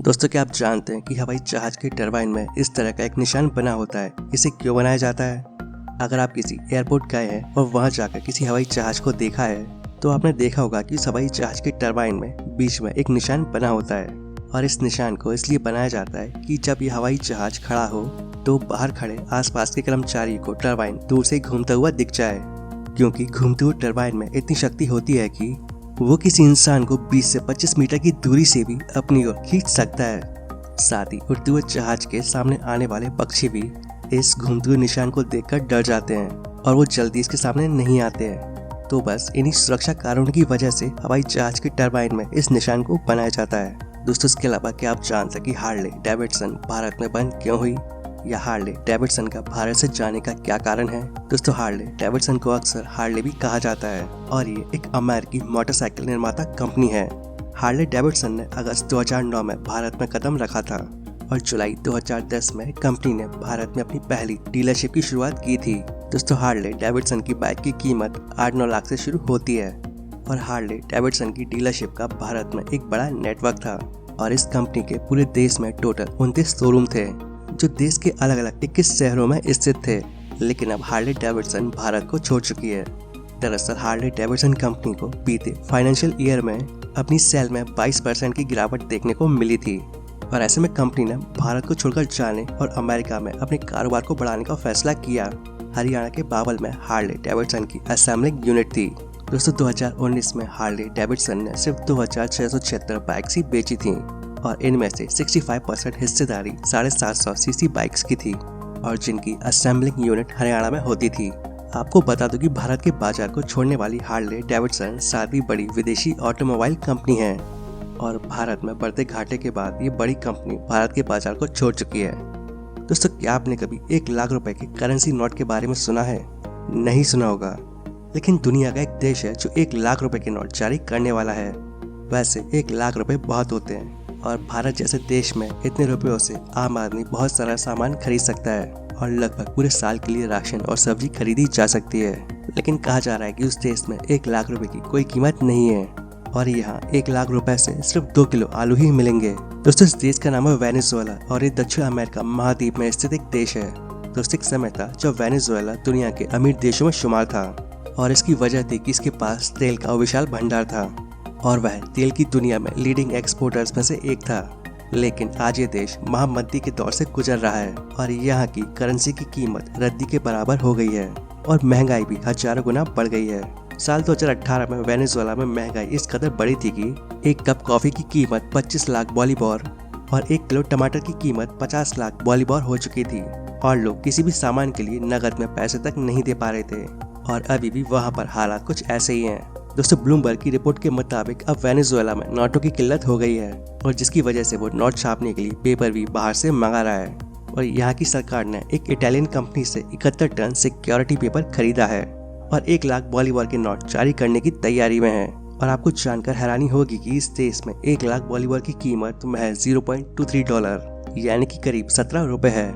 दोस्तों, क्या आप जानते हैं कि हवाई जहाज के टरबाइन में इस तरह का एक निशान बना होता है? इसे क्यों बनाया जाता है? अगर आप किसी एयरपोर्ट गए हैं और वहां जाकर किसी हवाई जहाज को देखा है तो आपने देखा होगा कि उस हवाई जहाज के टरबाइन में बीच में एक निशान बना होता है। और इस निशान को इसलिए बनाया जाता है कि जब ये हवाई जहाज खड़ा हो तो बाहर खड़े आसपास के कर्मचारी को टरबाइन दूर से घूमता हुआ दिख जाए, क्योंकि घूमते हुए टरबाइन में इतनी शक्ति होती है कि वो किसी इंसान को 20 से 25 मीटर की दूरी से भी अपनी ओर खींच सकता है। साथ ही उड़ते हुए जहाज के सामने आने वाले पक्षी भी इस घूमते हुए निशान को देखकर डर जाते हैं और वो जल्दी इसके सामने नहीं आते हैं। तो बस इन्हीं सुरक्षा कारणों की वजह से हवाई जहाज के टरबाइन में इस निशान को बनाया जाता है। दोस्तों, इसके अलावा क्या आप जानते हैं कि हार्ले डेविडसन भारत में बंद क्यों हुई, या हार्ले डेविडसन का भारत से जाने का क्या कारण है? दोस्तों, हार्ले डेविडसन को अक्सर हार्ले भी कहा जाता है और ये एक अमेरिकी मोटरसाइकिल निर्माता कंपनी है। हार्ले डेविडसन ने अगस्त 2009 में भारत में कदम रखा था और जुलाई 2010 में कंपनी ने भारत में अपनी पहली डीलरशिप की शुरुआत की थी। दोस्तों, हार्ले डेविडसन की बाइक की कीमत 8-9 लाख से शुरू होती है और हार्ले डेविडसन की डीलरशिप का भारत में एक बड़ा नेटवर्क था और इस कंपनी के पूरे देश में टोटल 29 शोरूम थे जो देश के अलग अलग 21 शहरों में स्थित थे। लेकिन अब हार्ले डेविडसन भारत को छोड़ चुकी है। दरअसल हार्ले डेविडसन कंपनी को बीते फाइनेंशियल ईयर में अपनी सेल में 22% की गिरावट देखने को मिली थी और ऐसे में कंपनी ने भारत को छोड़कर जाने और अमेरिका में अपने कारोबार को बढ़ाने का फैसला किया। हरियाणा के बावल में हार्ले डेविडसन की असेंबलिंग यूनिट थी। दोस्तों, 2019 में हार्ले डेविडसन ने सिर्फ 2676 बाइक्स ही बेची थी और इनमें से 65% हिस्सेदारी 750 सीसी बाइक्स की थी और जिनकी असेंबलिंग यूनिट हरियाणा में होती थी। आपको बता दूं कि भारत के बाजार को छोड़ने वाली हार्ले डेविडसन सातवीं बड़ी विदेशी ऑटोमोबाइल कंपनी है और भारत में बढ़ते घाटे के बाद ये बड़ी कंपनी भारत के बाजार को छोड़ चुकी है। दोस्तों, क्या आपने कभी 1 लाख रुपए के करेंसी नोट के बारे में सुना है? नहीं सुना होगा, लेकिन दुनिया का एक देश है जो 1 लाख रुपए के नोट जारी करने वाला है। वैसे 1 लाख रुपए बहुत होते हैं और भारत जैसे देश में इतने रुपयों से आम आदमी बहुत सारा सामान खरीद सकता है और लगभग पूरे साल के लिए राशन और सब्जी खरीदी जा सकती है। लेकिन कहा जा रहा है कि उस देश में 1 लाख रुपए की कोई कीमत नहीं है और यहाँ 1 लाख रुपए से सिर्फ 2 किलो आलू ही मिलेंगे। दोस्तों, इस देश का नाम है वेनेजुएला और ये दक्षिण अमेरिका महाद्वीप में स्थित एक देश है। दोस्तों, एक समय था जब वेनेजुएला दुनिया के अमीर देशों में शुमार था और इसकी वजह थी कि इसके पास तेल का विशाल भंडार था और वह तेल की दुनिया में लीडिंग एक्सपोर्टर्स में से एक था। लेकिन आज ये देश महामंदी के दौर से गुजर रहा है और यहाँ की करेंसी की कीमत रद्दी के बराबर हो गई है और महंगाई भी हजारों गुना बढ़ गई है। साल 2018 में वेनेजुएला में महंगाई इस कदर बढ़ी थी कि 1 कप कॉफी की कीमत 25 लाख बोलीवार और 1 किलो टमाटर की कीमत 50 लाख बोलीवार हो चुकी थी और लोग किसी भी सामान के लिए नकद में पैसे तक नहीं दे पा रहे थे और अभी भी वहाँ पर हालात कुछ ऐसे ही हैं। दोस्तों, ब्लूमबर्ग की रिपोर्ट के मुताबिक अब वेनेजुएला में नोटों की किल्लत हो गई है और जिसकी वजह से वो नोट छापने के लिए पेपर भी बाहर से मंगा रहा है और यहाँ की सरकार ने एक इटालियन कंपनी से 71 टन सिक्योरिटी पेपर खरीदा है और 1 लाख बोलीवार के नोट जारी करने की तैयारी में है। और आपको जानकर हैरानी होगी कि इस देश में 1 लाख बोलीवार की कीमत महज $0.23 यानी कि करीब 17 रुपए है।